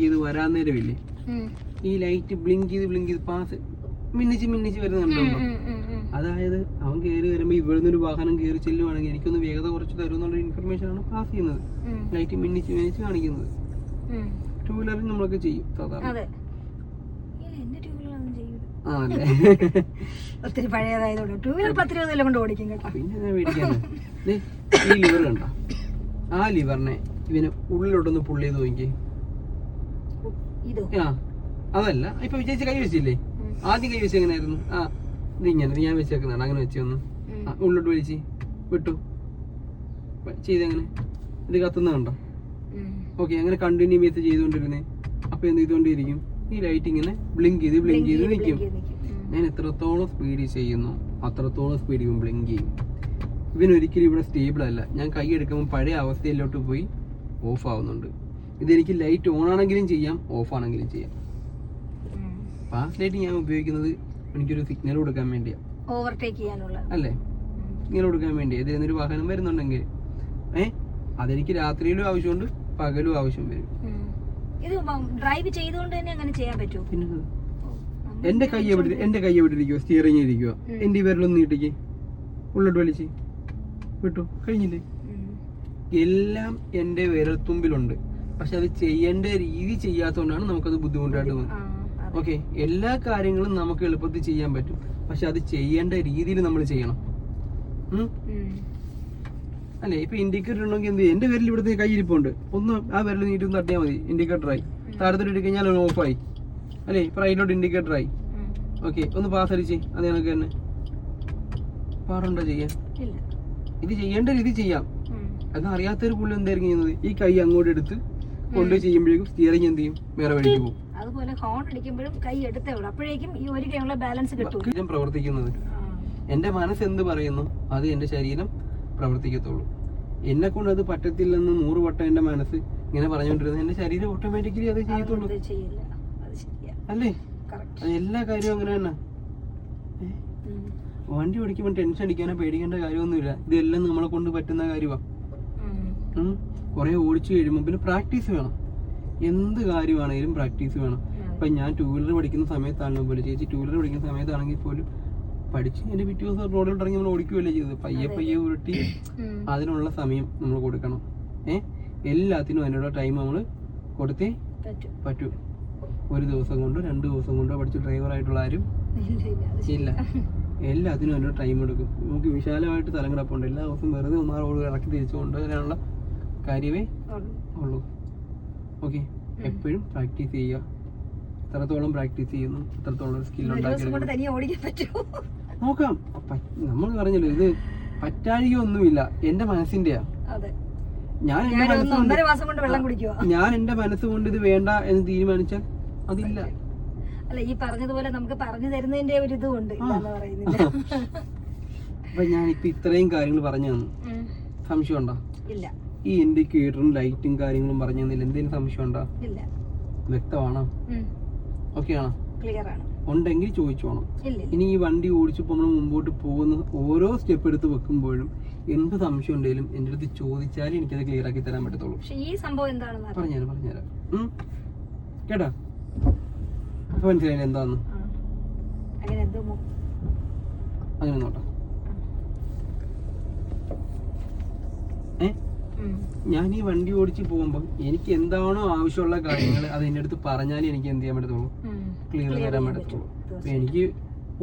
ഇത് വരാൻ നേരമില്ലേ, ഈ ലൈറ്റ് ബ്ലിങ്ക് ചെയ്ത് പാസ് മിന്നിച്ച് വരുന്നുണ്ടോ? അതായത് അവൻ കയറി വരുമ്പോ ഇവിടെ നിന്നൊരു വാഹനം കയറി ചെല്ലുവാണെങ്കിൽ എനിക്കൊന്ന് വേഗത കുറച്ച് തരുമെന്നുള്ള ഇൻഫർമേഷൻ ആണ് പാസ് ചെയ്യുന്നത്. ലൈറ്റ് മിന്നിച്ച് കാണിക്കുന്നത്. ടൂ വീലറിൽ നമ്മളൊക്കെ ചെയ്യും സാധാരണ. ഒത്തിരി പഴയതായതുകൊണ്ട് ടൂ വീലർ 10-20 കൊണ്ട് ഓടിക്കും കേട്ടോ. പിന്നെ മേടിക്കാണ്. ഈ ലിവർ കണ്ട, ആ ലിവറിനെ ഇവന് ഉള്ളിലോട്ടൊന്ന് പുള്ളി ചെയ്ത് നോക്കി. ആ അതല്ല, ഇപ്പൊ വിജയിച്ച് കൈ വെച്ചില്ലേ, ആദ്യം കൈ വെച്ച് എങ്ങനെയായിരുന്നു? ആ ഇത് ഇങ്ങനെ ഞാൻ വെച്ചേക്കുന്നതാണ്, അങ്ങനെ വെച്ചൊന്ന് ഉള്ളിലോട്ട് വലിച്ച് വിട്ടു ചെയ്തെങ്ങനെ ഇത് കത്തുന്നുണ്ടോ? ഓക്കെ, അങ്ങനെ കണ്ടിന്യൂ ചെയ്തുകൊണ്ടിരുന്നേ. അപ്പൊ എന്ത് ചെയ്തുകൊണ്ടിരിക്കും, ഈ ലൈറ്റ് ഇങ്ങനെ ബ്ലിങ്ക് ചെയ്ത് നിൽക്കും. ഞാൻ എത്രത്തോളം സ്പീഡിൽ ചെയ്യുന്നു അത്രത്തോളം സ്പീഡ് ഇവൻ ബ്ലിങ്ക് ചെയ്യും. ഇവനൊരിക്കലും ഇവിടെ സ്റ്റേബിൾ അല്ല. ഞാൻ കൈ എടുക്കുമ്പോൾ പഴയ അവസ്ഥയിലോട്ട് പോയി ഓഫ് ആവുന്നുണ്ട്. ഇതെനിക്ക് ലൈറ്റ് ഓൺ ആണെങ്കിലും ചെയ്യാം, ഓഫ് ആണെങ്കിലും ചെയ്യാം. പാസ് ലൈറ്റ് ഞാൻ ഉപയോഗിക്കുന്നത് എനിക്കൊരു സിഗ്നൽ കൊടുക്കാൻ വേണ്ടിയാണ്, ഓവർടേക്ക് ചെയ്യാനുള്ള അല്ലേ, സിഗ്നൽ കൊടുക്കാൻ വേണ്ടി. ഇതിലൊരു വാഹനം വരുന്നുണ്ടെങ്കിൽ അതെനിക്ക് രാത്രിയിലും ആവശ്യമുണ്ട്, പകലും ആവശ്യം വരും. ഇത് ഡ്രൈവ് ചെയ്തുകൊണ്ട് തന്നെ അങ്ങനെ ചെയ്യാൻ പറ്റുമോ? പിന്നെ എന്റെ കൈ എവിടെ ഇരിക്കുവോ, സ്റ്റിയറിംഗ് ഇരിക്കുവോ, എന്റെ വിരലൊന്നും നീട്ടിക്ക് ഉള്ളോട്ട് വലിച്ച് വിട്ടു, കഴിഞ്ഞില്ലേ? എല്ലാം എന്റെ വിരൽത്തുമ്പിലുണ്ട്. പക്ഷെ അത് ചെയ്യേണ്ട രീതി ചെയ്യാത്തതുകൊണ്ടാണ് നമുക്കത് ബുദ്ധിമുട്ടായിട്ട് പോകുന്നത്. ഓക്കെ, എല്ലാ കാര്യങ്ങളും നമുക്ക് എളുപ്പത്തിൽ ചെയ്യാൻ പറ്റും, പക്ഷെ അത് ചെയ്യേണ്ട രീതിയിൽ നമ്മൾ ചെയ്യണം. അല്ലെ, ഇപ്പൊ ഇൻഡിക്കേറ്റർ ഉണ്ടെങ്കിൽ എന്ത് ചെയ്യും, എന്റെ വിരൽ ഇവിടുത്തെ കൈയിരിപ്പുണ്ട്, ഒന്ന് ആ വിരൽ നീട്ടി ഒന്ന് തട്ടിയാൽ മതി, ഇൻഡിക്കേറ്ററായി. താഴത്തോട്ട് ഇട്ട് കഴിഞ്ഞാൽ ഓഫായി, അല്ലേ, ഇപ്പൊ റൈറ്റിലോട്ട് ഇൻഡിക്കേറ്ററായി. ഓക്കെ, ഒന്ന് പാസ് അടിച്ച് അത് കണക്ക് തന്നെ. പാടുണ്ടോ ചെയ്യാൻ? ഇത് ചെയ്യേണ്ട രീതി ചെയ്യാം. അത് അറിയാത്തൊരു പുള്ളി എന്തായിരിക്കും ചെയ്യുന്നത്, ഈ കൈ അങ്ങോട്ട് എടുത്ത് കൊണ്ടുപോയി ചെയ്യുമ്പോഴേക്കും സ്റ്റിയറിംഗ് എന്ത് ചെയ്യും, വേറെ വഴിക്ക് പോകും. അതുപോലെ ഹോൺ അടിക്കുമ്പോഴും കൈ എടുത്തേ ഉള്ളൂ, അപ്പോഴേക്കും ഈ ഒരു കൈയുള്ള ബാലൻസ് കിട്ടും. പ്രവർത്തിക്കുന്നത് എന്റെ മനസ്സ് എന്ത് പറയുന്നു അത് എന്റെ ശരീരം പ്രവർത്തിക്കത്തുള്ളൂ. എന്നെ കൊണ്ട് അത് പറ്റത്തില്ലെന്ന് 100 വട്ടം എന്റെ മനസ്സ് ഇങ്ങനെ പറഞ്ഞുകൊണ്ടിരുന്നത് എന്റെ ശരീരം ഓട്ടോമാറ്റിക്കലി അത് ചെയ്യത്തുള്ളൂ, അല്ലേ? അത് എല്ലാ കാര്യവും അങ്ങനെ തന്നെ. വണ്ടി ഓടിക്കുമ്പോൾ ടെൻഷൻ അടിക്കാനോ പേടിക്കേണ്ട കാര്യമൊന്നുമില്ല. ഇതെല്ലാം നമ്മളെ കൊണ്ട് പറ്റുന്ന കാര്യമാണ്. കുറെ ഓടിച്ചു കഴിയുമ്പോൾ പിന്നെ പ്രാക്ടീസ് വേണം. എന്ത് കാര്യമാണെങ്കിലും പ്രാക്ടീസ് വേണം. ഇപ്പൊ ഞാൻ 2 വീലർ പഠിക്കുന്ന സമയത്താണെങ്കിലും പോലും, ചേച്ചി 2 വീലർ പഠിക്കുന്ന സമയത്താണെങ്കിൽ പോലും പഠിച്ച് എന്റെ പിറ്റേ ദിവസം റോഡിലോട്ട് ഇറങ്ങി നമ്മൾ ഓടിക്കുകയല്ലേ ചെയ്തത്. പയ്യെ ഉരുട്ടി അതിനുള്ള സമയം നമ്മൾ കൊടുക്കണം. എല്ലാത്തിനും അതിനുള്ള ടൈം നമ്മൾ കൊടുത്തേ പറ്റൂ. 1 ദിവസം കൊണ്ടോ 2 ദിവസം കൊണ്ടോ പഠിച്ച ഡ്രൈവറായിട്ടുള്ള ആരും ഇല്ല. എല്ലാത്തിനും അതിനുള്ള ടൈം എടുക്കും. നമുക്ക് വിശാലമായിട്ട് സ്ഥലം കിടപ്പുണ്ട്. എല്ലാ ദിവസവും വെറുതെ ഒന്നാ റോഡ് ഇറക്കി തിരിച്ചു കൊണ്ടുവരാനുള്ള കാര്യമേ ഉള്ളൂ. ഓക്കെ, എപ്പോഴും പ്രാക്ടീസ് ചെയ്യുക. എത്രത്തോളം പ്രാക്ടീസ് ചെയ്യുന്നു അത്രത്തോളം സ്കിൽ ഉണ്ടാക്കി നോക്കാം. നമ്മൾ പറഞ്ഞല്ലോ, ഇത് പറ്റാഴികയൊന്നുമില്ല, എന്റെ മനസ്സിന്റെയാ. ഞാൻ എന്റെ മനസ്സുകൊണ്ട് ഇത് വേണ്ട എന്ന് തീരുമാനിച്ചാൽ അതില്ല. അല്ല, ഈ പറഞ്ഞതുപോലെ നമുക്ക് പറഞ്ഞു തരുന്നതിന്റെ ഒരു ഇതുണ്ട്. അപ്പൊ ഞാനിപ്പോ ഇത്രയും കാര്യങ്ങൾ പറഞ്ഞു തന്നു, സംശയം ഉണ്ടോ? ഇല്ല. ഈ ഇൻഡിക്കേറ്ററും ലൈറ്റും കാര്യങ്ങളും പറഞ്ഞു തന്നില്ല, എന്തെങ്കിലും സംശയം ഉണ്ടോ? ഇല്ല. വ്യക്തമാണോ? ഓക്കെ ആണോ? ക്ലിയർ ആണ്. ഉണ്ടെങ്കിൽ ചോദിച്ചു വേണം. ഇനി ഈ വണ്ടി ഓടിച്ചപ്പോ നമ്മൾ മുമ്പോട്ട് പോകുന്ന ഓരോ സ്റ്റെപ്പ് എടുത്ത് വെക്കുമ്പോഴും എന്ത് സംശയം ഉണ്ടെങ്കിലും എന്റെ അടുത്ത് ചോദിച്ചാലേ എനിക്കത് ക്ലിയർ ആക്കി തരാൻ പറ്റത്തുള്ളൂ. ഈ സംഭവം എന്താണെന്ന് പറഞ്ഞുതരാം. കേട്ടാ, അപ്പൊ മനസ്സിലായില്ല എന്താന്ന്? അങ്ങനെ നോട്ടാ. ഞാൻ ഈ വണ്ടി ഓടിച്ച് പോകുമ്പോൾ എനിക്ക് എന്താണോ ആവശ്യമുള്ള കാര്യങ്ങൾ അത് എന്റെ അടുത്ത് പറഞ്ഞാലേ എനിക്ക് എന്ത് ചെയ്യാൻ പറ്റത്തുള്ളൂ, ക്ലിയർ തരാൻ പറ്റത്തുള്ളൂ. അപ്പൊ എനിക്ക്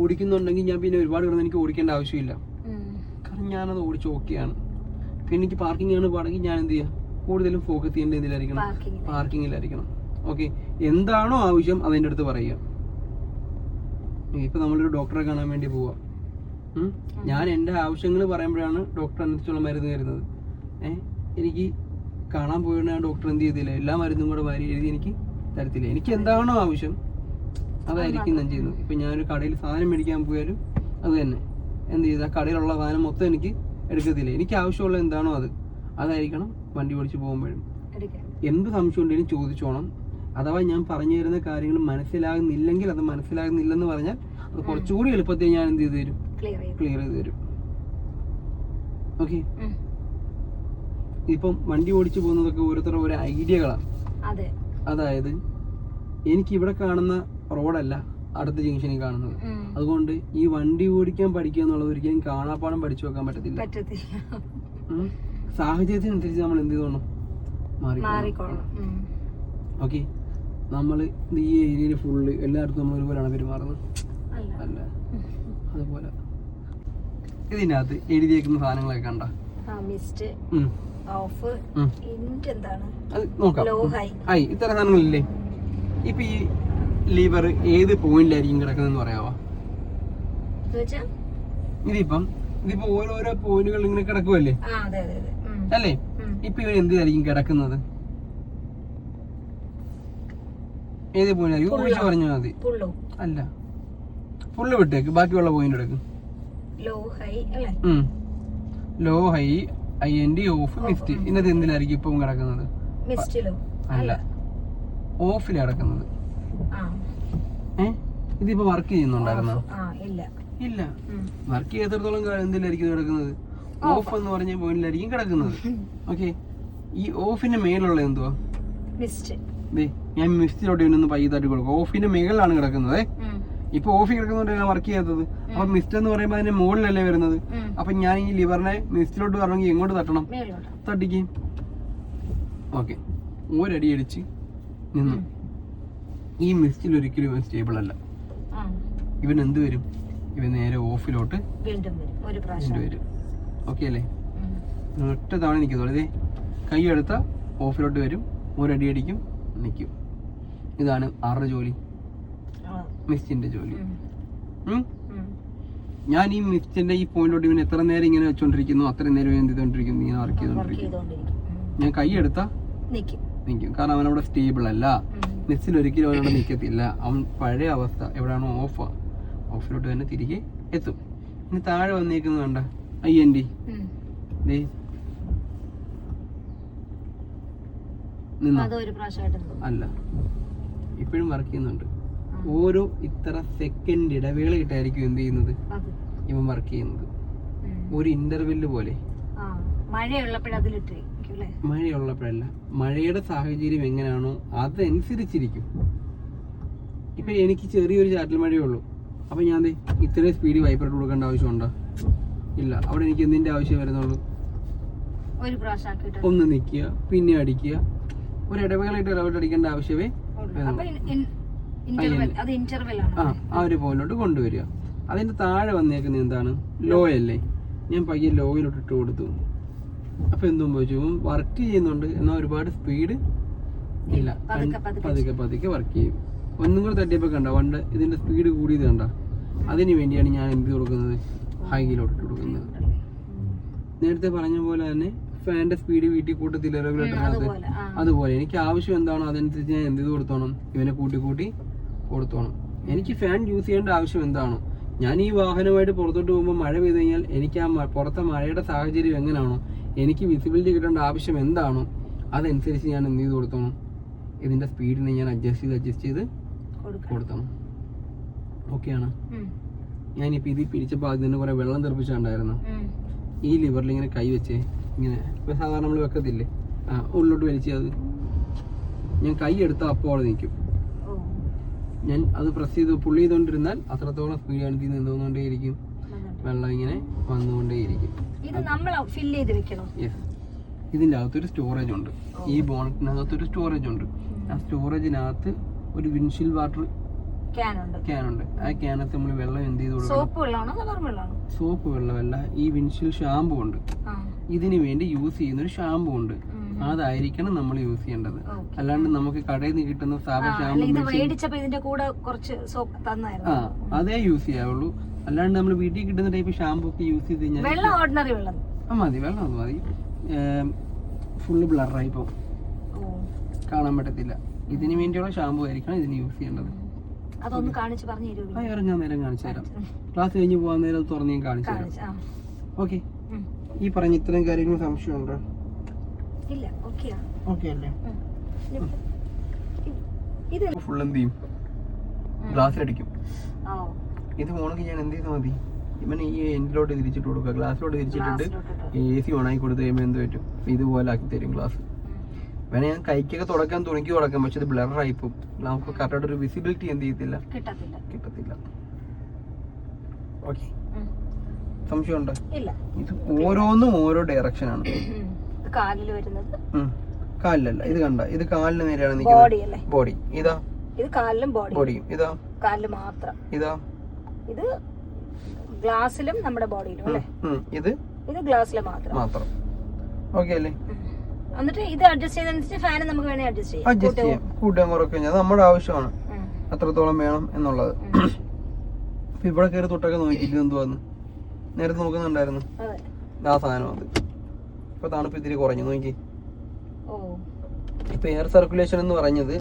ഓടിക്കുന്നുണ്ടെങ്കിൽ ഞാൻ പിന്നെ ഒരുപാട് കിടന്ന് എനിക്ക് ഓടിക്കേണ്ട ആവശ്യമില്ല. കാരണം ഞാനത് ഓടിച്ച് ഓക്കെയാണ്. പിന്നെ എനിക്ക് പാർക്കിംഗ് ആണ് പാടെങ്കിൽ ഞാൻ എന്ത് ചെയ്യാം, കൂടുതലും ഫോക്കസ് ചെയ്യേണ്ട ഇതിലായിരിക്കണം, പാർക്കിങ്ങിലായിരിക്കണം. ഓക്കെ, എന്താണോ ആവശ്യം അതെന്റെ അടുത്ത് പറയുക. ഇപ്പൊ നമ്മളൊരു ഡോക്ടറെ കാണാൻ വേണ്ടി പോവാം. ഞാൻ എന്റെ ആവശ്യങ്ങൾ പറയുമ്പോഴാണ് ഡോക്ടർ അനുസരിച്ചുള്ള മരുന്ന് തരുന്നത്. എനിക്ക് കാണാൻ പോയത് ആ ഡോക്ടർ എന്ത് ചെയ്തില്ല, എല്ലാ മരുന്നും കൂടെ വാരി എഴുതി എനിക്ക് തരത്തില്ല. എനിക്ക് എന്താണോ ആവശ്യം അതായിരിക്കും ഞാൻ ചെയ്യുന്നത്. ഇപ്പൊ ഞാനൊരു കടയിൽ സാധനം മേടിക്കാൻ പോയാലും അത് തന്നെ എന്ത് ചെയ്ത് ആ കടയിലുള്ള സാധനം മൊത്തം എനിക്ക് എടുക്കത്തില്ല. എനിക്ക് ആവശ്യമുള്ള എന്താണോ അതായിരിക്കണം വണ്ടി ഓടിച്ച് പോകുമ്പോഴും. എന്ത് സംശയം ഉണ്ടെങ്കിലും ചോദിച്ചോണം. അഥവാ ഞാൻ പറഞ്ഞു തരുന്ന കാര്യങ്ങൾ മനസ്സിലാകുന്നില്ലെങ്കിൽ, അത് മനസ്സിലാകുന്നില്ലെന്ന് പറഞ്ഞാൽ അത് കുറച്ചുകൂടി എളുപ്പത്തിൽ ഞാൻ എന്ത് ചെയ്ത് തരും, ക്ലിയർ ചെയ്ത് തരും. ഓക്കെ, ഇപ്പം വണ്ടി ഓടിച്ചു പോകുന്നതൊക്കെ ഓരോരുത്തരുടെ ഓരോ ഐഡിയകളാണ്. അതായത് എനിക്ക് ഇവിടെ കാണുന്ന റോഡല്ല അടുത്ത ജംഗ്ഷനിൽ കാണുന്നത്. അതുകൊണ്ട് ഈ വണ്ടി ഓടിക്കാൻ പഠിക്കുക എന്നുള്ളത് ഒരിക്കലും കാണാപ്പാടം പഠിച്ചു വെക്കാൻ പറ്റത്തില്ല. സാഹചര്യത്തിനനുസരിച്ച് നമ്മൾ എന്ത് ചെയ്തോണം, മാറിക്കോണം. ഓക്കെ, നമ്മൾ ഈ ഏരിയയിൽ ഫുള്ള് എല്ലായിടത്തും നമ്മൾ ഒരുപോലെയാണ് പെരുമാറുന്നത് അല്ല. അതുപോലെ ഇതിനകത്ത് എഴുതിയേക്കുന്ന സാധനങ്ങളൊക്കെ കണ്ട അത് നോക്കാം. ഇത്ര സാധനങ്ങളില്ലേ? ഇപ്പൊ ഈ ലിവർ ഏത് പോയിന്റിലായിരിക്കും കിടക്കുന്നതെന്ന് പറയാവോ? ഇതിപ്പോ ഓരോരോ പോയിന്റുകൾ ഇങ്ങനെ കിടക്കുമല്ലേ അല്ലേ? ഇപ്പൊ ഇവൻ എന്തിനായിരിക്കും കിടക്കുന്നത്? ഏത് പോയിന്റായിരിക്കും? ഊഹിച്ച് പറഞ്ഞാൽ മതി. അല്ല, ഫുള്ള് വിട്ടേക്ക്, ബാക്കിയുള്ള പോയിന്റ് എടുക്കും. Low high IND of mist. ഇന്നത് എന്തിലായിരിക്കും ഇപ്പം കിടക്കുന്നത്? അല്ല, ഓഫിൽ കിടക്കുന്നത്. ഇതിപ്പോ വർക്ക് ചെയ്യുന്നുണ്ടായിരുന്നോ? ഇല്ല. വർക്ക് ചെയ്തിടത്തോളം എന്തിലായിരിക്കും കിടക്കുന്നത്? ഓഫ് എന്ന് പറഞ്ഞ പോയിന്റിലായിരിക്കും കിടക്കുന്നത്. ഓക്കെ, ഈ ഓഫിന്റെ മേലുള്ള എന്തുവാ? ഞാൻ മിസ്റ്റിലോട്ട് ഇവനൊന്ന് പയ്യതായിട്ട് കൊടുക്കും. ഓഫിന്റെ മേളിലാണ് കിടക്കുന്നത്. ഇപ്പൊ ഓഫിൽ കിടക്കുന്നതുകൊണ്ട് ഞാൻ വർക്ക് ചെയ്യാത്തത്. അപ്പൊ മിസ്റ്റ് എന്ന് പറയുമ്പോൾ അതിന്റെ മുകളിലല്ലേ വരുന്നത്. അപ്പൊ ഞാൻ ഈ ലിവറിനെ മിസ്റ്റിലോട്ട് വരണമെങ്കിൽ എങ്ങോട്ട് തട്ടണം? തട്ടിക്കും. ഓക്കെ, ഒരടി അടിച്ച് നിന്നു. ഈ മിസ്റ്റിൽ ഒരിക്കലും ഇവൻ സ്റ്റേബിൾ അല്ല. ഇവൻ എന്ത് വരും? ഇവൻ നേരെ ഓഫിലോട്ട് വരും. ഓക്കെ അല്ലേ? ഒറ്റ തവണ നിൽക്കുന്നു. ഇതേ കൈ എടുത്ത ഓഫിലോട്ട് വരും, ഒരടി അടിക്കും, നിൽക്കും. ഇതാണ് ആരുടെ ജോലി? മിസ്റ്റിന്റെ ജോലി. ഞാൻ ഈ മിസ്റ്റിന്റെ ഈ പോയിന്റിലോട്ട് ഇവൻ എത്ര നേരം ഇങ്ങനെ വെച്ചോണ്ടിരിക്കുന്നു അത്രയും നേരം എന്ത് ചെയ്തോണ്ടിരിക്കുന്നു? ഇങ്ങനെ വർക്ക് ചെയ്തോണ്ടിരിക്കുന്നു. ഞാൻ കൈ എടുത്താ നിൽക്കും, കാരണം അവനവിടെ സ്റ്റേബിൾ അല്ല. മിസ്സിൽ ഒരിക്കലും അവനവിടെ നിൽക്കത്തില്ല. അവൻ പഴയ അവസ്ഥ എവിടെയാണോ ഓഫിലോട്ട് തന്നെ തിരികെ എത്തും. ഇനി താഴെ വന്നേക്കുന്നത് കണ്ട IND അല്ല, ഇപ്പോഴും വർക്ക് ചെയ്യുന്നുണ്ട്. ഓരോ ഇത്ര സെക്കൻഡ് ഇടവേള ഇട്ടായിരിക്കും എന്ത് ചെയ്യുന്നത്? ഇവൻ വർക്ക് ചെയ്യുന്നത്. ഒരു ഇന്റർവെല്ല് പോലെ. മഴയുള്ളപ്പോഴല്ല, മഴയുടെ സാഹചര്യം എങ്ങനെയാണോ അതനുസരിച്ചിരിക്കും. ഇപ്പൊ എനിക്ക് ചെറിയൊരു ചാറ്റൽ മഴയേ ഉള്ളൂ. അപ്പൊ ഞാൻ ഇത്രയും സ്പീഡ് വൈപ്പർ കൊടുക്കേണ്ട ആവശ്യമുണ്ടോ? ഇല്ല. അവിടെ എനിക്ക് എന്തിന്റെ ആവശ്യം വരുന്നുള്ളൂ? ഒന്ന് നിൽക്കുക, പിന്നെ അടിക്കുക. ഒരു ഇടവേളയിട്ട് ഇടവേള അടിക്കേണ്ട ആവശ്യമേ ആ ഒരു പോയിന്റിലോട്ട് കൊണ്ടുവരിക. അതിന്റെ താഴെ വന്നേക്കുന്നത് എന്താണ്? ലോ അല്ലേ? ഞാൻ പയ്യെ ലോയിലോട്ട് ഇട്ട് കൊടുത്തു. അപ്പൊ എന്തും ചോദിച്ചു, വർക്ക് ചെയ്യുന്നുണ്ട്, എന്നാൽ ഒരുപാട് സ്പീഡ് ഇല്ല. പതുക്കെ വർക്ക് ചെയ്യും. ഒന്നും കൂടെ തട്ടിയപ്പോ കണ്ട വണ്ട് ഇതിന്റെ സ്പീഡ് കൂടിയത് കണ്ട. അതിന് വേണ്ടിയാണ് ഞാൻ എന്ത് കൊടുക്കുന്നത്? ഹൈയിലോട്ട് ഇട്ട് കൊടുക്കുന്നത്. നേരത്തെ പറഞ്ഞ പോലെ തന്നെ ഫാന്റെ സ്പീഡ് വീട്ടിൽ കൂട്ടത്തില്ല റെഗുലേറ്ററിനകത്ത്. അതുപോലെ എനിക്ക് ആവശ്യം എന്താണോ അതനുസരിച്ച് ഞാൻ എന്ത് ചെയ്ത് കൊടുത്തോണം? ഇവനെ കൂട്ടി കൊടുത്തോണം. എനിക്ക് ഫാൻ യൂസ് ചെയ്യേണ്ട ആവശ്യം എന്താണോ? ഞാൻ ഈ വാഹനമായിട്ട് പുറത്തോട്ട് പോകുമ്പോൾ മഴ പെയ്ത് കഴിഞ്ഞാൽ എനിക്ക് ആ പുറത്തെ മഴയുടെ സാഹചര്യം എങ്ങനെയാണോ, എനിക്ക് വിസിബിലിറ്റി കിട്ടേണ്ട ആവശ്യം എന്താണോ അതനുസരിച്ച് ഞാൻ എന്ത് ചെയ്ത് കൊടുത്തോണം? ഇതിന്റെ സ്പീഡിനെ ഞാൻ അഡ്ജസ്റ്റ് ചെയ്ത് കൊടുത്തോണം. ഓക്കെയാണ്. ഞാനിപ്പോൾ ഇത് പിടിച്ചപ്പോൾ അതിന് കുറെ വെള്ളം തെറിപ്പിച്ചിട്ടുണ്ടായിരുന്നു. ഈ ലിവറിൽ ഇങ്ങനെ കൈ വെച്ചേ, ഇങ്ങനെ ഇപ്പം സാധാരണ നമ്മൾ വെക്കത്തില്ലേ, ഉള്ളിലോട്ട് വലിച്ചത് ഞാൻ കൈ എടുത്താൽ അപ്പോൾ അവിടെ നിൽക്കും. ഞാൻ അത് പ്രസ് ചെയ്ത് പുള്ളി ചെയ്തുകൊണ്ടിരുന്നാൽ അത്രത്തോളം സ്പീഡ് ആണ് നിന്നുകൊണ്ടേയിരിക്കും. വെള്ളം ഇങ്ങനെ വന്നുകൊണ്ടേയിരിക്കും. ഇതിൻ്റെ അകത്തൊരു സ്റ്റോറേജ് ഉണ്ട്. ഈ ബോണറ്റിനകത്തൊരു സ്റ്റോറേജ് ഉണ്ട്. ആ സ്റ്റോറേജിനകത്ത് ഒരു വിൻഷിൽ വാട്ടർ ക്യാനുണ്ട്. ആ ക്യാനകത്ത് നമ്മൾ വെള്ളം എന്ത് ചെയ്ത് കൊടുക്കണം? സോപ്പ് വെള്ളമല്ല, ഈ വിൻഷിൽ ഷാമ്പു ഉണ്ട്. ഇതിനു വേണ്ടി യൂസ് ചെയ്യുന്ന ഒരു ഷാമ്പു ഉണ്ട്. അതായിരിക്കണം നമ്മൾ യൂസ് ചെയ്യേണ്ടത്. അല്ലാണ്ട് നമുക്ക് കടയിൽ നിന്ന് കിട്ടുന്ന സാധാരണ ഷാമ്പു അതേ യൂസ് ചെയ്യാവുള്ളൂ. അല്ലാണ്ട് നമ്മൾ വീട്ടിൽ കിട്ടുന്ന ടൈപ്പ് ഷാമ്പു ഒക്കെ യൂസ് ചെയ്ത് കഴിഞ്ഞാൽ മതി, വെള്ളം മതി. ഫുള്ള് ബ്ലറായി പോകും, കാണാൻ പറ്റത്തില്ല. ഇതിനു വേണ്ടിയുള്ള ഷാമ്പു ആയിരിക്കണം ഇതിന് യൂസ് ചെയ്യേണ്ടത്. ഞാൻ നേരം കാണിച്ചു തരാം. ക്ലാസ് കഴിഞ്ഞ് പോകാൻ നേരം തുറന്ന് ഞാൻ കാണിച്ചു തരാം. ഓക്കെ, ഈ പറഞ്ഞ ഇത്രയും കാര്യങ്ങൾ സംശയമുണ്ടോ? ഫുൾ എന്ത് ചെയ്യും? ഗ്ലാസ്സിലടിക്കും. ഇത് പോണെങ്കിൽ ഞാൻ എന്ത് ചെയ്താൽ മതി? ഇവന് ഈ എൻഡിലോട്ട് തിരിച്ചിട്ട് കൊടുക്കുക, ഗ്ലാസ്സിലോട്ട് തിരിച്ചിട്ടിട്ട് AC ഓണാക്കി കൊടുത്തു കഴിയുമ്പോൾ എന്ത് പറ്റും? ഇതുപോലെ ആക്കി തരും ഗ്ലാസ്. വേണേ ഞാൻ കൈക്കൊക്കെ തുടക്കാൻ തുണിക്ക് തുടക്കാം, പക്ഷെ ഇത് ബ്ലറായി പോകും. നമുക്ക് കറക്റ്റായിട്ട് ഒരു വിസിബിലിറ്റി എന്ത് ചെയ്യത്തില്ല, കിട്ടത്തില്ല. ഓക്കെ, സംശയമുണ്ടോ? ഇത് ഓരോന്നും ഓരോ ഡയറക്ഷനാണ്. കാലിലല്ല, ഇത് കണ്ട, ഇത് കാലിന് നേരെയാണ് നിൽക്കുന്നത്, ബോഡി. ഇതാ ഇത് കാലിലും ബോഡിയും, ഇതാ കാലില് മാത്രം, ഇതാ ഇത് ഗ്ലാസിലും നമ്മുടെ ബോഡിയിലും അല്ലേ, ഇത് ഗ്ലാസിലും മാത്രം. ഓക്കെ അല്ലേ? എന്നിട്ട് ഇത് അഡ്ജസ്റ്റ് ചെയ്തനുസരിച്ച് ഫാൻ നമുക്ക് വേണേ അഡ്ജസ്റ്റ് ചെയ്യാം, കൂട്ടാൻ കുറയ്ക്കാൻ. അത് നമ്മുടെ ആവശ്യമാണ്, അത്രത്തോളം വേണം എന്നുള്ളത്. ഇപ്പൊ ഇവിടെ കയറി തൊട്ടൊക്കെ നോക്കിയില്ല, എന്തുവാന്ന് നേരത്തെ നോക്കുന്നുണ്ടായിരുന്നു, ആ സാധനം അത്. ഇപ്പൊ തണുപ്പ് ഇത്തിരി കുറഞ്ഞു നോക്കി. ഇപ്പൊ എയർ സർക്കുലേഷൻ എന്ന് പറഞ്ഞത്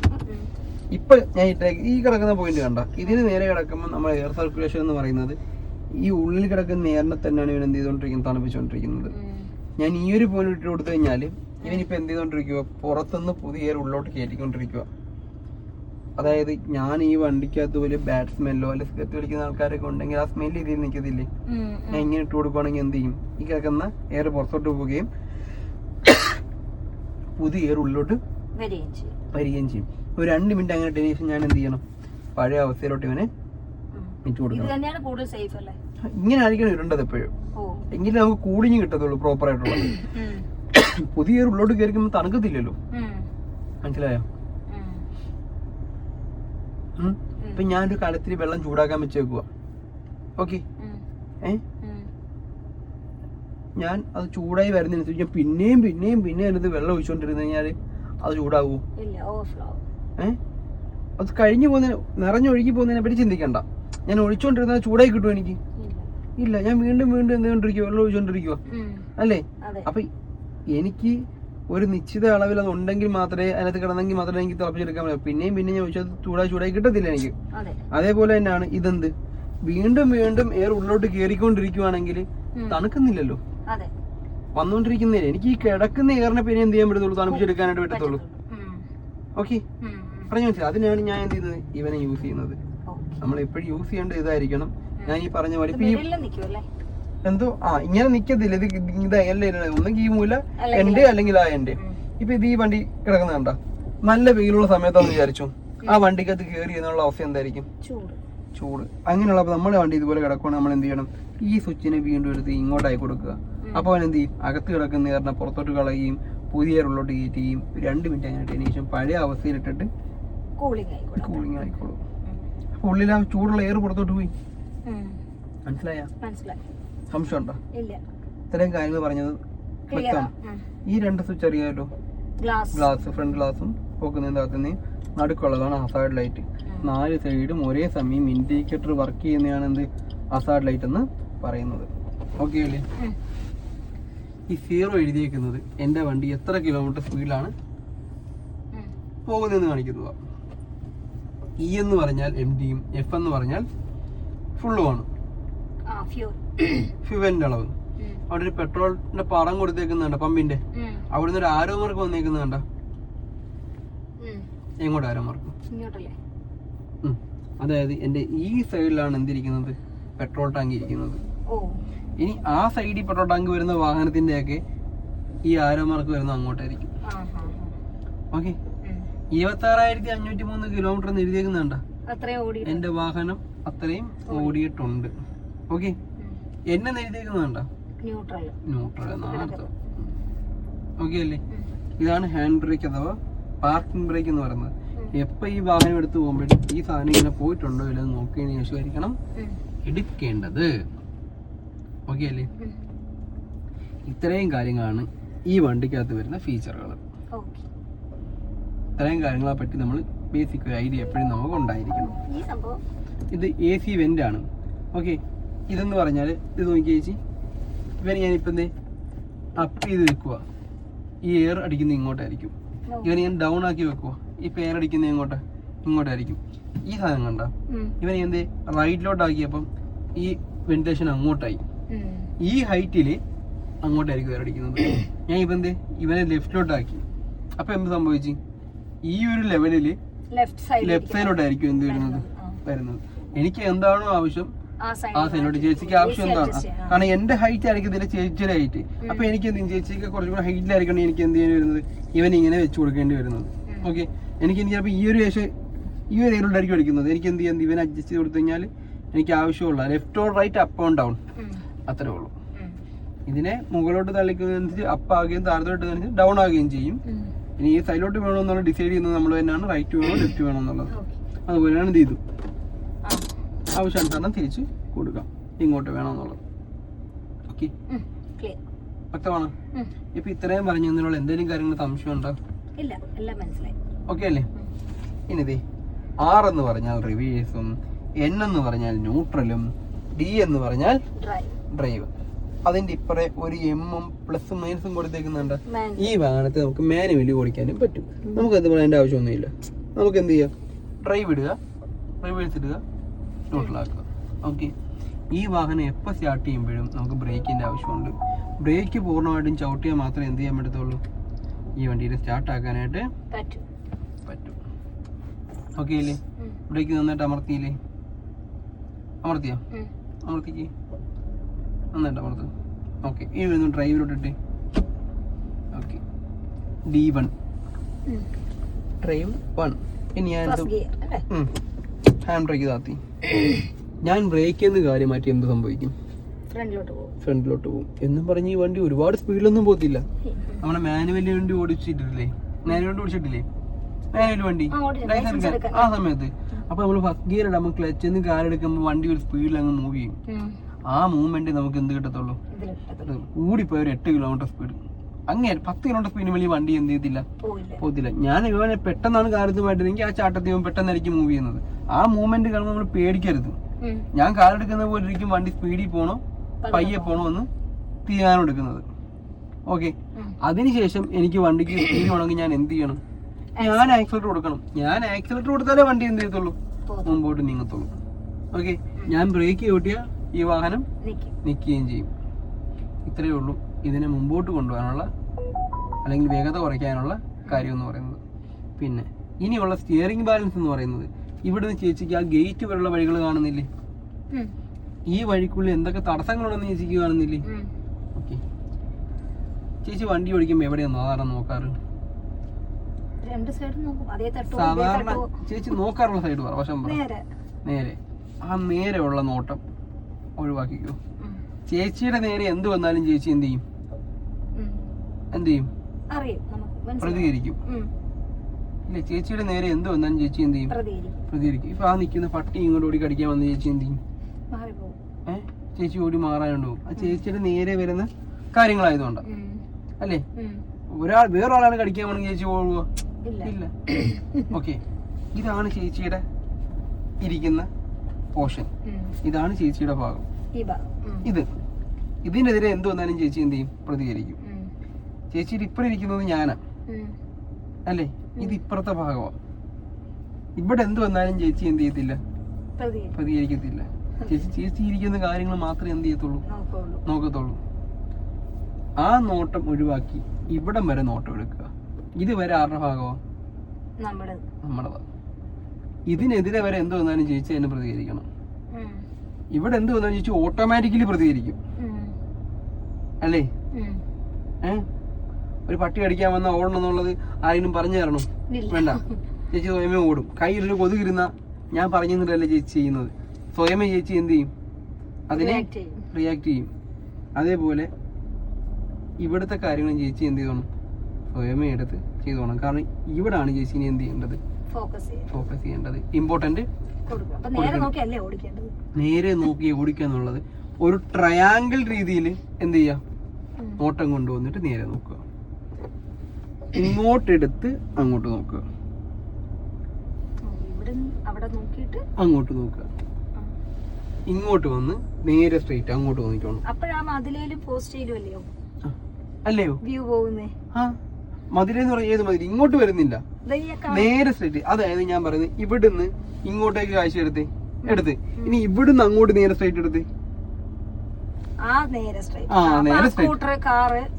ഇപ്പൊ ഞാൻ ഈ കിടക്കുന്ന പോയിന്റ് കണ്ട, ഇതിന് നേരെ കിടക്കുമ്പോൾ നമ്മൾ എയർ സർക്കുലേഷൻ എന്ന് പറയുന്നത് ഈ ഉള്ളിൽ കിടക്കുന്ന എയറിനെ തന്നെയാണ് ഇവൻ എന്ത് ചെയ്തോണ്ടിരിക്കുന്നത്, തണുപ്പിച്ചോണ്ടിരിക്കുന്നത്. ഞാൻ ഈ ഒരു പോയിന്റ് ഇട്ട് കൊടുത്തു കഴിഞ്ഞാല് ഇവനിപ്പോ എന്ത് ചെയ്തോണ്ടിരിക്കുക, പുറത്തുനിന്ന് പുതിയ എയർ ഉള്ളോട്ട് കയറ്റിക്കൊണ്ടിരിക്കുക. അതായത് ഞാൻ ഈ വണ്ടിക്കകത്ത് ഒരു ബാഡ് സ്മെല്ലോ അല്ലെ സിഗരറ്റ് കളിക്കുന്ന ആൾക്കാരൊക്കെ ഉണ്ടെങ്കിൽ ആ സ്മെല്ല് ഇതിൽ നിൽക്കത്തില്ലേ, ഞാൻ ഇങ്ങനെ ഇട്ട് കൊടുക്കുകയാണെങ്കിൽ എന്ത് ചെയ്യും, ഈ കിടക്കുന്ന എയർ പുറത്തോട്ട് പോവുകയും പുതിയ എയർ ഉള്ളിലോട്ട് വരികയും ചെയ്യും. ഒരു 2 മിനിറ്റ് അങ്ങനെ ടെൻഷൻ ഞാൻ എന്ത് ചെയ്യണം, പഴയ അവസ്ഥയിലോട്ട് ഇവനെ ഇട്ട് കൊടുക്കണം. ഇങ്ങനെ ആയിരിക്കണം ഇടേണ്ടത് എപ്പോഴും, എങ്കിലും നമുക്ക് കൂളിങ് കിട്ടത്തുള്ളൂ പ്രോപ്പർ ആയിട്ടുള്ളത്. പുതിയ എയർ ഉള്ളോട്ട് കയറിക്കുമ്പോൾ തണുക്കത്തില്ലല്ലോ, മനസ്സിലായോ? ഇപ്പൊ ഞാനൊരു കലത്തിൽ വെള്ളം ചൂടാക്കാൻ വെച്ചേക്കുക, ഓക്കെ, ഞാൻ അത് ചൂടായി വരുന്നതിനനുസരിച്ച് ഞാൻ പിന്നെയും അതിനകത്ത് വെള്ളം ഒഴിച്ചോണ്ടിരുന്നു കഴിഞ്ഞാല് അത് ചൂടാവൂ? അത് കഴിഞ്ഞു പോകുന്നതിന്, നിറഞ്ഞൊഴുകി പോകുന്നതിനെ പറ്റി ചിന്തിക്കണ്ട. ഞാൻ ഒഴിച്ചോണ്ടിരുന്നത് ചൂടായി കിട്ടുമോ എനിക്ക്? ഇല്ല, ഞാൻ വീണ്ടും എന്തുകൊണ്ടിരിക്കുക, വെള്ളം ഒഴിച്ചോണ്ടിരിക്കുക അല്ലേ? അപ്പൊ എനിക്ക് ഒരു നിശ്ചിത അളവിൽ അത് ഉണ്ടെങ്കിൽ മാത്രമേ, അതിനകത്ത് കിടന്നെങ്കിൽ മാത്രമേ എനിക്ക് തിളപ്പിച്ചെടുക്കാൻ പറ്റും. പിന്നെയും ഞാൻ ഒഴിച്ചത് ചൂടായി കിട്ടത്തില്ല എനിക്ക്. അതേപോലെ തന്നെയാണ് ഇതെന്ത്, വീണ്ടും എയർ ഉള്ളിലോട്ട് കയറിക്കൊണ്ടിരിക്കുവാണെങ്കിൽ തണുക്കുന്നില്ലല്ലോ, വന്നോണ്ടിരിക്കുന്നില്ല. എനിക്ക് ഈ കിടക്കുന്ന എയറിനെ പിന്നെ എന്ത് ചെയ്യാൻ പറ്റത്തുള്ളൂ, തണുപ്പിച്ചെടുക്കാനായിട്ട് പറ്റത്തുള്ളൂ. ഓക്കെ, പറഞ്ഞു മനസ്സിലായി? അതിനാണ് ഞാൻ എന്ത് ചെയ്യുന്നത്, ഇവനെ യൂസ് ചെയ്യുന്നത്. നമ്മൾ എപ്പോഴും യൂസ് ചെയ്യേണ്ട ഇതായിരിക്കണം. ഞാൻ ഈ പറഞ്ഞ പോലെ എന്തോ ഇങ്ങനെ നിക്കത്തില്ല, ഇത് ഇതല്ല, ഒന്നെങ്കിൽ ഈ മൂല എന്റെ അല്ലെങ്കിൽ ആ എന്റെ. ഇപ്പൊ ഇത് ഈ വണ്ടി കിടക്കുന്ന കണ്ട, നല്ല വെയിലുള്ള സമയത്താന്ന് വിചാരിച്ചു, ആ വണ്ടിക്കകത്ത് കയറി എന്നുള്ള അവസ്ഥ എന്തായിരിക്കും, ചൂട്. അങ്ങനെയുള്ളപ്പോൾ നമ്മുടെ വണ്ടി ഇതുപോലെ കിടക്കുവാണെങ്കിൽ നമ്മൾ എന്ത് ചെയ്യണം, ഈ സ്വിച്ചിനെ വീണ്ടും എടുത്ത് ഇങ്ങോട്ടായി കൊടുക്കുക. അപ്പൊ അവൻ എന്ത് ചെയ്യും, അകത്ത് കിടക്കുന്ന എയറിനെ പുറത്തോട്ട് കളയുകയും പുതിയ എയർ ഉള്ളോട്ട് കയറ്റുകയും 2 മിനിറ്റ് അങ്ങനെ ശേഷം പഴയ അവസ്ഥയിലിട്ടിട്ട് കൂളിംഗ് ആയിക്കോളും. അപ്പൊ ഉള്ളിൽ ആ ചൂടുള്ള എയർ പുറത്തോട്ട് പോയി. മനസ്സിലായ? സംശയം ഉണ്ടോ? ഇത്രയും കാര്യങ്ങൾ പറഞ്ഞത് വ്യക്തമാണ്. ഈ 2 സ്വിച്ച് അറിയാമല്ലോ, ഗ്ലാസ്, ഫ്രണ്ട് ഗ്ലാസും പോക്കുന്നതിന്റെ അകത്തുനിന്ന് നടുക്കുള്ളതാണ് ഹസാർഡ് ലൈറ്റ്. 4 സൈഡും ഒരേ സമയം ഇൻഡിക്കേറ്റർ വർക്ക് ചെയ്യുന്നതാണ് എന്ത്, ഹസാർഡ് ലൈറ്റ് എന്ന് പറയുന്നത്. ഓക്കെ അല്ലേ? ഈ 0 എഴുതിയേക്കുന്നത് എന്റെ വണ്ടി എത്ര കിലോമീറ്റർ സ്പീഡിലാണ് പോകുന്നതെന്ന് കാണിക്കുന്നതാണ്. ഇ എന്ന് പറഞ്ഞാൽ എംഡിയും, എഫ് എന്ന് പറഞ്ഞാൽ ഫുള്ളുമാണ് ഫ്യൂവലിന്റെ അളവ്. അവിടെ ഒരു പെട്രോളിന്റെ പടം കൊടുത്തേക്കുന്നുണ്ട്, പമ്പിന്റെ അവിടുന്ന് ഒരു ആരോ മാർക്ക് വന്നേക്കുന്നുണ്ട. എങ്ങോട്ട് ആരോ മാർക്ക്? അതായത് എന്റെ ഈ സൈഡിലാണ് എന്തിരിക്കുന്നത്, പെട്രോൾ ടാങ്ക് ഇരിക്കുന്നത്. ഇനി ആ സൈഡിൽ പെട്രോൾ ടാങ്ക് വരുന്ന വാഹനത്തിന്റെ ഒക്കെ ഈ ആരോ മാർക്ക് വരുന്നത് അങ്ങോട്ടായിരിക്കും. ഓക്കെ, 26,503 കിലോമീറ്റർ എന്ന് എഴുതിയേക്കുന്നുണ്ട. എന്റെ വാഹനം അത്രയും ഓടിയിട്ടുണ്ട്. ഓക്കെ, എന്നെ എഴുതിയേക്കുന്നുണ്ട ന്യൂട്രൽ എന്നാണ് അർത്ഥം. ഓക്കെ അല്ലേ? ഇതാണ് ഹാൻഡ് ബ്രേക്ക് അഥവാ പാർക്കിംഗ് ബ്രേക്ക് എന്ന് പറയുന്നത്. എപ്പോൾ ഈ വാഹനം എടുത്ത് പോകുമ്പോഴും ഈ സാധനം ഇങ്ങനെ പോയിട്ടുണ്ടോ ഇല്ലെന്ന് നോക്കിയതിന് ശേഷമായിരിക്കണം എടുക്കേണ്ടത്. ഓക്കെ അല്ലേ? ഇത്രയും കാര്യങ്ങളാണ് ഈ വണ്ടിക്കകത്ത് വരുന്ന ഫീച്ചറുകൾ. ഇത്രയും കാര്യങ്ങളെ പറ്റി നമ്മൾ ബേസിക് ഒരു ഐഡിയ എപ്പോഴും നമുക്ക് ഉണ്ടായിരിക്കണം. ഇത് AC വെന്റ് ആണ്. ഓക്കെ, ഇതെന്ന് പറഞ്ഞാൽ ഇത് നോക്കി ചേച്ചി, ഇവന് ഞാനിപ്പോൾ എന്തേ അപ്പ് ചെയ്ത് വെക്കുക, ഈ എയർ അടിക്കുന്നത് ഇങ്ങോട്ടായിരിക്കും. ഇവന് ഞാൻ ഡൗൺ ആക്കി വെക്കുക, ഇപ്പം എയർ അടിക്കുന്നത് ഇങ്ങോട്ടായിരിക്കും. ഈ സാധനം കണ്ട, ഇവനെ എന്തേ റൈറ്റിലോട്ടാക്കിയപ്പം ഈ വെന്റിലേഷൻ അങ്ങോട്ടായി. ഈ ഹൈറ്റില് അങ്ങോട്ടായിരിക്കും എയർ അടിക്കുന്നത്. ഞാൻ ഇപ്പം എന്തേ ഇവനെ ലെഫ്റ്റിലോട്ടാക്കി. അപ്പൊ എന്ത് സംഭവിച്ചു, ഈ ഒരു ലെവലില് ലെഫ്റ്റ് സൈഡിലോട്ടായിരിക്കും എന്ത് വരുന്നത്. എനിക്ക് എന്താണോ ആവശ്യം ആ സൈഡിലോട്ട്. ചേച്ചിക്ക് ആവശ്യം എന്താണ്? കാരണം എന്റെ ഹൈറ്റ് ആയിരിക്കും ഇതിന്റെ ചേച്ചിയുടെ ഹൈറ്റ്. അപ്പൊ എനിക്ക് എന്ത് ചെയ്യും, ചേച്ചിക്ക് കുറച്ചും കൂടെ ഹൈറ്റിലായിരിക്കണം എനിക്ക് എന്ത് ചെയ്യേണ്ടി വരുന്നത്, ഇവൻ ഇങ്ങനെ വെച്ച് കൊടുക്കേണ്ടി വരുന്നത്. ഓക്കെ, എനിക്ക് ചിലപ്പോൾ ഈ ഒരു ഏരിയയിലോട്ടായിരിക്കും അടിക്കുന്നത്. എനിക്ക് എന്ത് ചെയ്യാം, ഇവൻ അഡ്ജസ്റ്റ് ചെയ്ത് കൊടുത്തു കഴിഞ്ഞാൽ എനിക്ക് ആവശ്യമുള്ള left or right, up and down, അത്രേ ഉള്ളൂ. ഇതിനെ മുകളിലോട്ട് തള്ളിക്കുന്നതനുസരിച്ച് അപ്പ് ആകുകയും താഴത്തോട്ട് ഡൗൺ ആകുകയും ചെയ്യും. ഇനി ഈ സൈഡിലോട്ട് വേണമെന്നുള്ള ഡിസൈഡ് ചെയ്യുന്നത് നമ്മൾ തന്നെയാണ്. റൈറ്റ് വേണോ ലെഫ്റ്റ് വേണോ എന്നുള്ളത് അതുപോലെയാണ് ഇത് ചെയ്തു. ആവശ്യാനുസരണം തിരിച്ച് കൊടുക്കാം ഇങ്ങോട്ട് വേണമെന്നുള്ളത്. ഓക്കെ, വ്യക്തമാണ്. ഇപ്പൊ ഇത്രയും പറഞ്ഞു തന്നതിനുള്ള എന്തെങ്കിലും കാര്യങ്ങൾ സംശയം ഉണ്ടോ? ഇല്ല, എല്ലാം മനസ്സിലായി. ഓക്കെ അല്ലേ? ഇനി R എന്ന് പറഞ്ഞാൽ റിവേഴ്സും, N എന്ന് പറഞ്ഞാൽ ന്യൂട്രലും, D എന്ന് പറഞ്ഞാൽ ഡ്രൈവ്. അതിന്റെ ഇപ്പറേ ഒരു എമ്മും പ്ലസും മൈനസും കൊടുത്തേക്കുന്നുണ്ട്. ഈ വാഹനത്തെ നമുക്ക് മാനുവലി ഓടിക്കാനും പറ്റും. നമുക്ക് എന്ത് പറയേണ്ട ആവശ്യമൊന്നുമില്ല. നമുക്ക് എന്ത് ചെയ്യാം, ഡ്രൈവ് ഇടുക, റിവേഴ്സ് ഇടുക, ന്യൂട്രലാക്കുക. ഓക്കെ, ഈ വാഹനം എപ്പോൾ സ്റ്റാർട്ട് ചെയ്യുമ്പോഴും നമുക്ക് ബ്രേക്കിന്റെ ആവശ്യമുണ്ട്. ബ്രേക്ക് പൂർണ്ണമായിട്ടും ചവിട്ടിയാൽ മാത്രമേ എന്ത് ചെയ്യാൻ പറ്റത്തുള്ളൂ, ഈ വണ്ടിയിൽ സ്റ്റാർട്ട് ആക്കാനായിട്ട് പറ്റും. ഓക്കെ അല്ലേ? ബ്രേക്ക് നന്നായിട്ട് അമർത്തിയില്ലേ? അമർത്തിക്ക് നന്നായിട്ട് അമർത്ത്. ഓക്കെ, ഇനി വരുന്നു ഡ്രൈവിലോട്ടിട്ട്. Okay, D1 drive 1. ഇനി ഞാൻ ഹാൻഡ് ബ്രേക്ക് താത്തി. ഞാൻ ബ്രേക്ക് എന്ന് കാര്യം മാറ്റി എന്ത് സംഭവിക്കും? ഫ്രണ്ടിലോട്ട് പോകും. എന്നും പറഞ്ഞ് ഈ വണ്ടി ഒരുപാട് സ്പീഡിലൊന്നും പോകത്തില്ല. നമ്മളെ മാനുവൽ വണ്ടി ഓടിച്ചിട്ടില്ലേ, മാനുവൽ വണ്ടി ആ സമയത്ത്. അപ്പൊ നമ്മൾ ഫസ്റ്റ് ഗിയർ ഇടുമ്പോൾ ക്ലച്ച് നിന്ന് കാലെടുക്കുമ്പോൾ വണ്ടി ഒരു സ്പീഡിൽ അങ്ങ് മൂവ് ചെയ്യും. ആ മൂവ്മെന്റ് നമുക്ക് എന്ത് കിട്ടത്തുള്ളൂ, കൂടിപ്പോയ ഒരു 8 കിലോമീറ്റർ സ്പീഡ്. അങ്ങനെ 10 കിലോമീറ്റർ സ്പീഡിന് വലിയ വണ്ടി എന്ത് ചെയ്യത്തില്ല, പോകത്തില്ല. ഞാൻ ഇവനെ പെട്ടെന്നാണ് കാര്യമായിട്ട് ആ ചാട്ടത്തിൽ പെട്ടെന്നായിരിക്കും മൂവ് ചെയ്യുന്നത്. ആ മൂവ്മെന്റ് കാണുമ്പോൾ നമ്മൾ പേടിക്കരുത്. ഞാൻ കാലെടുക്കുന്ന പോലെ ഇരിക്കും വണ്ടി സ്പീഡിൽ പോണോ പയ്യെ പോണോ എന്ന് തീരുമാനം എടുക്കുന്നത്. ഓക്കെ, അതിനുശേഷം എനിക്ക് വണ്ടിക്ക് സ്പീഡ് വേണമെങ്കിൽ ഞാൻ എന്ത് ചെയ്യണം, ഞാൻ ആക്സിലേറ്റർ കൊടുക്കണം. ഞാൻ ആക്സിലേറ്റർ കൊടുത്താലേ വണ്ടി എന്ത് ചെയ്യത്തുള്ളൂ, മുമ്പോട്ട് നീങ്ങത്തുള്ളൂ. ഓക്കെ, ഞാൻ ബ്രേക്ക് ചവിട്ടിയാൽ ഈ വാഹനം നിൽക്കുകയും ചെയ്യും. ഇത്രയേ ഉള്ളൂ ഇതിനെ മുമ്പോട്ട് കൊണ്ടുപോകാനുള്ള അല്ലെങ്കിൽ വേഗത കുറയ്ക്കാനുള്ള കാര്യം എന്ന് പറയുന്നത്. പിന്നെ ഇനിയുള്ള സ്റ്റിയറിംഗ് ബാലൻസ് എന്ന് പറയുന്നത്, ഇവിടുന്ന് ചേച്ചിക്ക് ആ ഗേറ്റ് വരെയുള്ള വഴികൾ കാണുന്നില്ലേ, ഈ വഴിക്കുള്ളിൽ എന്തൊക്കെ തടസ്സങ്ങളുണ്ടെന്ന് ചേച്ചിക്ക് കാണുന്നില്ലേ? ഓക്കെ, ചേച്ചി വണ്ടി ഓടിക്കുമ്പോൾ എവിടെയാണ് സാധാരണ നോക്കാറ്? സാധാരണ ചേച്ചി നോക്കാറുള്ള സൈഡ് പറ, വശം പറ. നേരെ. ആ നേരെയുള്ള നോട്ടം ഒഴിവാക്കിക്കോ. ചേച്ചിയുടെ നേരെ എന്ത് വന്നാലും ചേച്ചി എന്ത് ചെയ്യും, പ്രതികരിക്കും. ഇല്ല, ചേച്ചിയുടെ നേരെ എന്ത് വന്നാലും ചേച്ചി എന്ത് ചെയ്യും, പ്രതികരിക്കും. ഇപ്പൊ ആ നിൽക്കുന്ന പട്ടി ഇങ്ങോട്ട് ഓടി കടിക്കാൻ വന്ന ചേച്ചി എന്ത് ചെയ്യും, ചേച്ചി ഓടി മാറാനുണ്ടാവും. ആ ചേച്ചിയുടെ നേരെ വരുന്ന കാര്യങ്ങളായതുകൊണ്ട് അല്ലേ? വേറൊരാളാണ് കടിക്കാൻ വേണമെങ്കിൽ ചേച്ചി പോവുക ഇല്ല. ഓക്കെ, ഇതാണ് ചേച്ചിയുടെ ഇരിക്കുന്ന പോർഷൻ, ഇതാണ് ചേച്ചിയുടെ ഭാഗം. ഇതിനെതിരെ എന്ത് വന്നാലും ചേച്ചി എന്ത് ചെയ്യും, പ്രതികരിക്കും. ചേച്ചിയുടെ ഇപ്പുറം ഇരിക്കുന്നത് ഞാനാ അല്ലേ, ഇത് ഇപ്പുറത്തെ ഭാഗമാണ്. ഇവിടെ എന്ത് വന്നാലും ചേച്ചി എന്ത് ചെയ്യത്തില്ല, പ്രതികരിക്കത്തില്ല. ചേച്ചി ഇരിക്കുന്ന കാര്യങ്ങൾ മാത്രമേ എന്ത് ചെയ്യത്തുള്ളൂ, നോക്കത്തുള്ളൂ. ആ നോട്ടം ഒഴിവാക്കി ഇവിടം വരെ നോട്ടം എടുക്കുക. ഇതുവരെ ആരുടെ ഭാഗമാണ്, നമ്മുടേതാ. ഇതിനെതിരെ വരെ എന്ത് വന്നാലും ചേച്ചി അതിനെ പ്രതികരിക്കണം. ഇവിടെ എന്ത് വന്നാലും ചേച്ചി ഓട്ടോമാറ്റിക്കലി പ്രതികരിക്കും അല്ലേ? ഒരു പട്ടി അടിക്കാൻ വന്ന ഓടണം എന്നുള്ളത് ആരെങ്കിലും പറഞ്ഞു തരണം? വേണ്ട, ചേച്ചി സ്വയമേ ഓടും. കയ്യിലൊരു കൊതുകിരുന്ന ഞാൻ പറഞ്ഞു തന്നിട്ടല്ലേ ചേച്ചി ചെയ്യുന്നത്. സ്വയമേ ചേച്ചി എന്ത് ചെയ്യും, അതിനെ റിയാക്ട് ചെയ്യും. അതേപോലെ ഇവിടുത്തെ കാര്യങ്ങളും ചേച്ചി എന്ത് ചെയ്തോണം, സ്വയമേ എടുത്ത് ചെയ്തോണം. കാരണം ഇവിടാണ് ചേച്ചിനെ എന്ത് ചെയ്യേണ്ടത്, ഫോക്കസ് ചെയ്യേണ്ടത്. ഇമ്പോർട്ടന്റ് നേരെ നോക്കി ഓടിക്കുക എന്നുള്ളത്. ഒരു ട്രയാങ്കിൾ രീതിയിൽ എന്ത് ചെയ്യാം, നോട്ടം കൊണ്ടുവന്നിട്ട് നേരെ നോക്കുക, ഇങ്ങോട്ടെടുത്ത് അങ്ങോട്ട് നോക്കുക, അങ്ങോട്ട് നോക്കുക, ഇങ്ങോട്ട് വന്ന് നേരെ സ്ട്രെയിറ്റ് അങ്ങോട്ട് നോക്കിക്കോണം. അല്ലയോ മതിലെന്ന് പറഞ്ഞ ഏത് മതിൽ, ഇങ്ങോട്ട് വരുന്നില്ല, നേരെ സ്ട്രെയിറ്റ്. അതായത് ഞാൻ പറയുന്നത് ഇവിടുന്ന് ഇങ്ങോട്ടേക്ക് കാഴ്ച എടുത്ത് ഇനി ഇവിടുന്ന് അങ്ങോട്ട് നേരെ സ്ട്രെയിറ്റ് എടുത്ത് നേരെ സ്ട്രെയിറ്റ്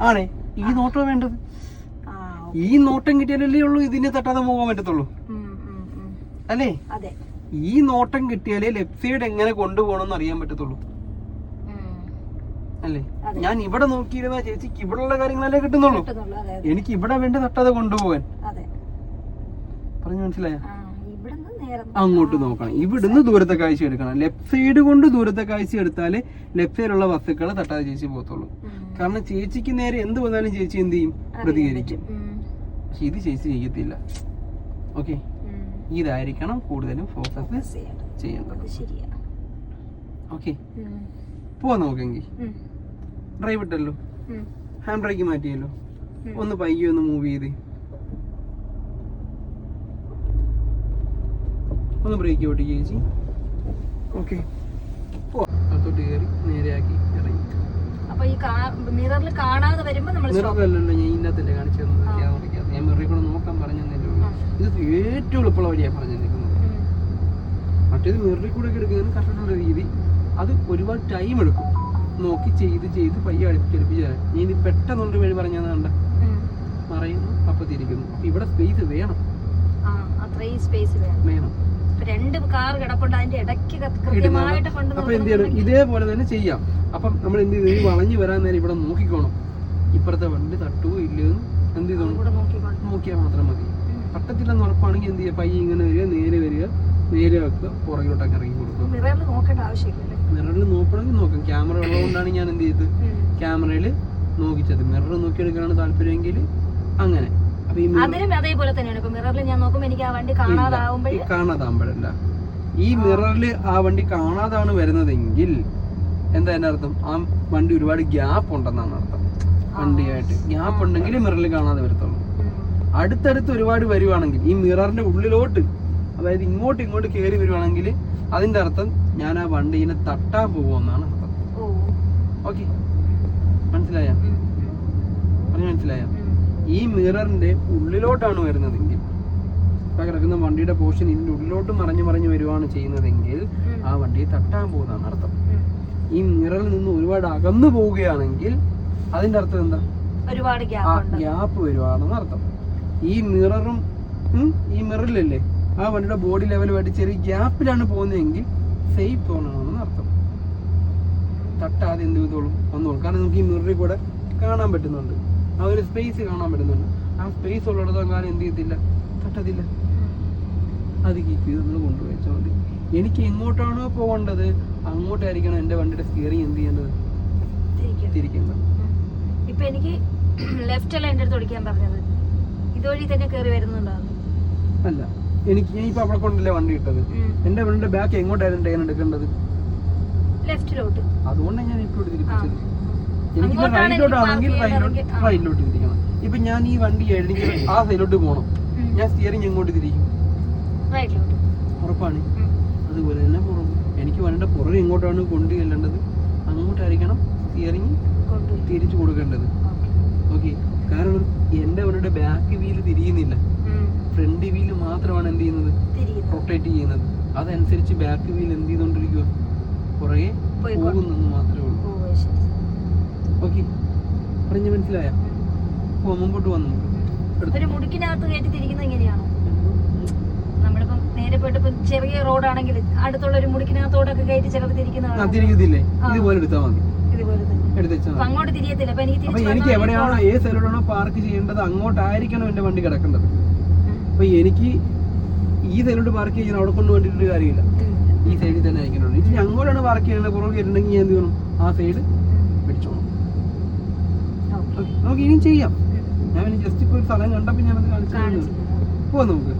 ആണേ. ഈ നോട്ടം വേണ്ടത്, ഈ നോട്ടം കിട്ടിയാലല്ലേ ഉള്ളൂ ഇതിനെ തട്ടാതെ പോകാൻ പറ്റത്തുള്ളൂ അല്ലേ? ഈ നോട്ടം കിട്ടിയാലേ ലെഫ്റ്റ് സൈഡ് എങ്ങനെ കൊണ്ടുപോകണമെന്ന് അറിയാൻ പറ്റത്തുള്ളൂ അല്ലേ. ഞാൻ ഇവിടെ നോക്കിയിരുന്ന ചേച്ചിക്ക് ഇവിടെയുള്ള കാര്യങ്ങളല്ലേ കിട്ടുന്നുള്ളൂ. എനിക്ക് ഇവിടെ വേണ്ടി തട്ടാതെ കൊണ്ടുപോകാൻ. പറഞ്ഞു മനസ്സിലായ? അങ്ങോട്ട് നോക്കണം, ഇവിടുന്ന് ദൂരത്തെ കാഴ്ച എടുക്കണം. ലെഫ്റ്റ് സൈഡ് കൊണ്ട് ദൂരത്തെ കാഴ്ച എടുത്താലേ ലെഫ്റ്റ് സൈഡിലുള്ള വസ്തുക്കളെ തട്ടാതെ ചേച്ചി പോകത്തുള്ളൂ. കാരണം ചേച്ചിക്ക് നേരെ എന്ത് വന്നാലും ചേച്ചി എന്ത് ചെയ്യും? പ്രതികരിക്കും. പക്ഷെ ഇത് ചേച്ചി ചെയ്യത്തില്ല. ഓക്കെ, ഇതായിരിക്കണം കൂടുതലും ഫോക്കസ് ചെയ്യേണ്ടത്. ഓക്കെ, പോവാ നോക്കെങ്കിൽ. ഡ്രൈവ് ഇട്ടല്ലോ, ഹാൻഡ് ബ്രേക്ക് മാറ്റിയല്ലോ, ഒന്ന് പയ്യെ ഒന്ന് മൂവ് ചെയ്ത്, ഒന്ന് ബ്രേക്ക് ഓട്ടി ചേച്ചി. ഓക്കെ, പോത്തോട്ട് കയറി നേരെയാക്കി ഇറങ്ങി. മിററിലല്ലോ ഞാൻ ഇതിനകത്തല്ലേ കാണിച്ചു തന്നത്. ഞാൻ മിററിൽ കൂടെ നോക്കാൻ പറഞ്ഞതല്ലേ ഉള്ളൂ. ഇത് ഏറ്റവും എളുപ്പമുള്ള വഴിയാണ് പറഞ്ഞു തന്നിരിക്കുന്നത്. മറ്റേത് മിററിൽ കൂടെ എടുക്കുന്നതിന് കഷ്ടമുള്ള രീതി, അത് ഒരുപാട് ടൈം എടുക്കും. നോക്കി ചെയ്ത് ചെയ്ത് പയ്യെ അടുപ്പിച്ച് തരാം. ഞാൻ ഇത് പെട്ടെന്നുള്ള വഴി പറഞ്ഞാൽ കണ്ട മറയുന്നു, അപ്പൊ തിരിക്കുന്നു. അപ്പൊ ഇവിടെ സ്പേസ് വേണം, വേണം. അപ്പൊ എന്ത് ചെയ്യണം? ഇതേപോലെ തന്നെ ചെയ്യാം. അപ്പം നമ്മൾ എന്ത് ചെയ്തു? ഈ വളഞ്ഞു വരാൻ നേരം ഇവിടെ നോക്കിക്കോണം, ഇപ്പുറത്തെ വണ്ടി തട്ടുവോ ഇല്ലെന്ന് എന്ത് ചെയ്തോണം, നോക്കിയാൽ മാത്രം മതി. തട്ടത്തില്ലെന്ന് ഉറപ്പാണെങ്കിൽ എന്ത് ചെയ്യുക? പയ്യെ ഇങ്ങനെ വരിക, നേരെ വെക്കുക, പുറകിലോട്ടൊക്കെ ഇറങ്ങി കൊടുക്കുക. മിററിൽ നോക്കണമെങ്കിൽ നോക്കാം. ക്യാമറ ഉള്ളതുകൊണ്ടാണ് ഞാൻ എന്ത് ചെയ്തത്, ക്യാമറയിൽ നോക്കിച്ചത്. മിറർ നോക്കിയെടുക്കാനാണ് താല്പര്യമെങ്കിൽ അങ്ങനെ. അപ്പൊ ഈ കാണാതാവുമ്പോഴല്ല, ഈ മിററിൽ ആ വണ്ടി കാണാതാണ് വരുന്നതെങ്കിൽ എന്താ അതിന്റെ അർത്ഥം? ആ വണ്ടി ഒരുപാട് ഗ്യാപ്പ് ഉണ്ടെന്നാണ് അർത്ഥം. വണ്ടിയായിട്ട് ഗ്യാപ്പ് ഉണ്ടെങ്കിൽ മിററിൽ കാണാതെ വരത്തുള്ളൂ. അടുത്തടുത്ത് ഒരുപാട് വരുവാണെങ്കിൽ ഈ മിററിന്റെ ഉള്ളിലോട്ട്, അതായത് ഇങ്ങോട്ട് കയറി വരുവാണെങ്കിൽ അതിന്റെ അർത്ഥം ഞാൻ ആ വണ്ടീനെ തട്ടാൻ പോകുമെന്നാണ് അർത്ഥം. ഓക്കെ, മനസ്സിലായ? പറഞ്ഞു മനസ്സിലായ? ഈ മിററിന്റെ ഉള്ളിലോട്ടാണ് വരുന്നതെങ്കിൽ, ഇപ്പൊ കിടക്കുന്ന വണ്ടിയുടെ പോർഷൻ ഇതിന്റെ ഉള്ളിലോട്ട് മറിഞ്ഞു വരുവാണ് ചെയ്യുന്നതെങ്കിൽ ആ വണ്ടിയെ തട്ടാൻ പോകുന്നതാണ് അർത്ഥം. ഈ മിററിൽ നിന്ന് ഒരുപാട് അകന്നു പോവുകയാണെങ്കിൽ അതിന്റെ അർത്ഥം എന്താ? ഗ്യാപ്പ് വരുവാണെന്ന് അർത്ഥം. ഈ മിററും ഈ മിററിലല്ലേ ആ വണ്ടിയുടെ ബോഡി ലെവലുമായിട്ട് ചെറിയ ഗ്യാപ്പിലാണ് പോകുന്നതെങ്കിൽ സേഫ് സോണാണെന്ന് അർത്ഥം. തട്ടാതെ എന്ത് ചെയ്തോളും വന്നോളും. കാരണം നമുക്ക് ഈ മിററിൽ കൂടെ കാണാൻ പറ്റുന്നുണ്ട്, ആ ഒരു സ്പേസ് കാണാൻ പറ്റുന്നുണ്ട്. ആ സ്പേസ് ഉള്ളിടത്തോളം കാലം എന്ത് ചെയ്യത്തില്ല, തട്ടത്തില്ല. അത് കീപ്പ് ചെയ്ത് നമ്മൾ കൊണ്ടുവച്ചാൽ മതി. എനിക്ക് എങ്ങോട്ടാണോ പോകേണ്ടത് അങ്ങോട്ടായിരിക്കണം എൻ്റെ വണ്ടിയുടെ സ്റ്റിയറിംഗ് എന്ത് ചെയ്യേണ്ടത്, തിരിക്കേണ്ടത്. ഇപ്പൊ എനിക്ക് ലെഫ്റ്റ് അല്ല എൻ്റെ അടുത്ത് ഓടിക്കാൻ പറഞ്ഞത്, ഇതുവഴി തന്നെ കയറി വരുന്നുണ്ടാവും. അല്ല, എനിക്ക് ഞാൻ ഇപ്പൊ അവിടെ കൊണ്ടല്ലേ വണ്ടി ഇട്ടത്. എന്റെ വണ്ടിയുടെ ബാക്ക് എങ്ങോട്ടായിരുന്നു ഞാൻ എടുക്കേണ്ടത്? ലെഫ്റ്റിലോട്ട്. അതുകൊണ്ടാണ് ഞാൻ ഇപ്പോൾ തിരിപ്പിച്ചത്. എനിക്ക് റൈറ്റിലോട്ടാണെങ്കിൽ റൈറ്റിലോട്ട് തിരിക്കണം. ഇപ്പൊ ഞാൻ ഈ വണ്ടി എനിക്ക് ആ സൈഡിലോട്ട് പോകണം, ഞാൻ സ്റ്റിയറിംഗ് എങ്ങോട്ട് തിരിക്കും? ഉറപ്പാണ്. അതുപോലെ തന്നെ പുറം, എനിക്ക് വണ്ടിയുടെ പുറകെ എങ്ങോട്ടാണ് കൊണ്ടു ചെല്ലേണ്ടത് അങ്ങോട്ടായിരിക്കണം സ്റ്റിയറിംഗ് തിരിച്ചു കൊടുക്കേണ്ടത്. ഓക്കെ, കാരണം എന്റെ വണ്ടിയുടെ ബാക്ക് വീല് തിരിയുന്നില്ല, ഫ്രണ്ട് വീല് മാത്രമാണ് എന്ത് ചെയ്യുന്നത്, റൊട്ടേറ്റ് ചെയ്യുന്നത്. അതനുസരിച്ച് ബാക്ക് വീൽ എന്ത് ചെയ്തോണ്ടിരിക്കുക, പുറകെ പോകുന്നെന്ന് മാത്രമേ ഉള്ളൂ. ഓക്കെ, പറഞ്ഞ മനസ്സിലായ? മുമ്പോട്ട് വന്നു. ഒരു മുടുക്കിനകത്ത് കയറ്റി തിരിക്കുന്നത് എങ്ങനെയാണോ? നമ്മളിപ്പം നേരെ പോയിട്ട് ചെറിയ റോഡാണെങ്കിൽ അടുത്തുള്ള ഒരു മുടുക്കിനകത്തോടൊക്കെ കയറ്റി ചിലപ്പോൾ തിരിക്കുന്നില്ലേ? ഇതുപോലെ എടുത്താൽ മതി. അങ്ങോട്ട് തിരിയത്തില്ല. അപ്പൊ എനിക്ക് എവിടെയാണോ ഏത് സൈഡിലാണോ പാർക്ക് ചെയ്യേണ്ടത് അങ്ങോട്ടായിരിക്കണം എന്റെ വണ്ടി കിടക്കേണ്ടത്. അപ്പൊ എനിക്ക് ഈ സൈഡിലോട്ട് പാർക്ക് ചെയ്യാൻ അവിടെ കൊണ്ട് വേണ്ടിയിട്ട് കാര്യമില്ല, ഈ സൈഡിൽ തന്നെ ആയിരിക്കണം. ഇനി അങ്ങോട്ടാണ് പാർക്ക് ചെയ്യേണ്ടത്, പുറകെ വരുന്നുണ്ടെങ്കിൽ ഞാൻ എന്ത് ചെയ്യണം, ആ സൈഡ് പിടിച്ചോണം. നമുക്ക് ഇനിയും ചെയ്യാം. ഞാൻ ജസ്റ്റ് ഇപ്പൊ ഒരു സ്ഥലം കണ്ടപ്പോൾ ഞാനത് കാണിച്ചു. പോവാം നമുക്ക്.